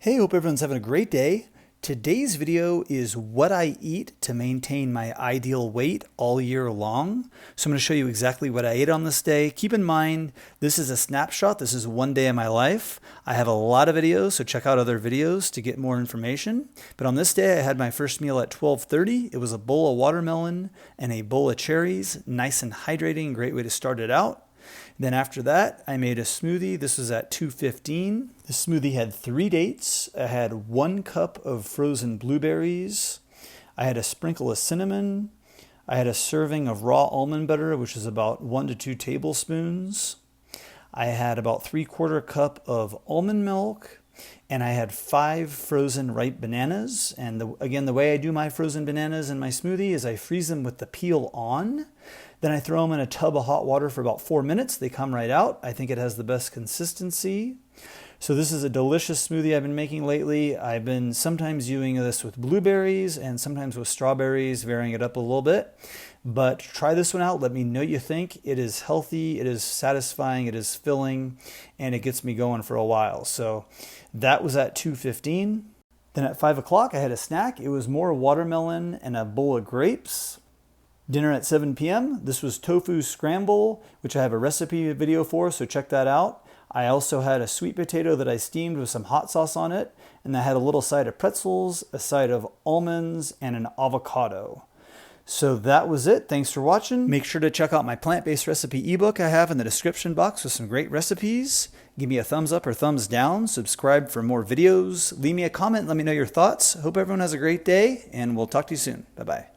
Hey, hope everyone's having a great day. Today's video is what I eat to maintain my ideal weight all year long. So I'm going to show you exactly what I ate on this day. Keep in mind, this is a snapshot. This is one day of my life. I have a lot of videos, so check out other videos to get more information. But on this day, I had my first meal at 12:30. It was a bowl of watermelon and a bowl of cherries. Nice and hydrating, great way to start it out. Then after that, I made a smoothie. This was at 2:15. The smoothie had 3 dates. I had 1 cup of frozen blueberries. I had a sprinkle of cinnamon. I had a serving of raw almond butter, which is about 1 to 2 tablespoons. I had about 3/4 cup of almond milk. And I had 5 frozen ripe bananas. And again, the way I do my frozen bananas in my smoothie is I freeze them with the peel on. Then I throw them in a tub of hot water for about 4 minutes. They come right out. I think it has the best consistency. So this is a delicious smoothie I've been making lately. I've been sometimes using this with blueberries and sometimes with strawberries, varying it up a little bit. But try this one out. Let me know what you think. It is healthy, it is satisfying, it is filling, and it gets me going for a while. So that was at 2:15. Then at 5 o'clock, I had a snack. It was more watermelon and a bowl of grapes. Dinner at 7 p.m. This was tofu scramble, which I have a recipe video for, so check that out. I also had a sweet potato that I steamed with some hot sauce on it, and I had a little side of pretzels, a side of almonds, and an avocado. So that was it. Thanks for watching. Make sure to check out my plant-based recipe ebook I have in the description box with some great recipes. Give me a thumbs up or thumbs down. Subscribe for more videos. Leave me a comment. Let me know your thoughts. Hope everyone has a great day, and we'll talk to you soon. Bye-bye.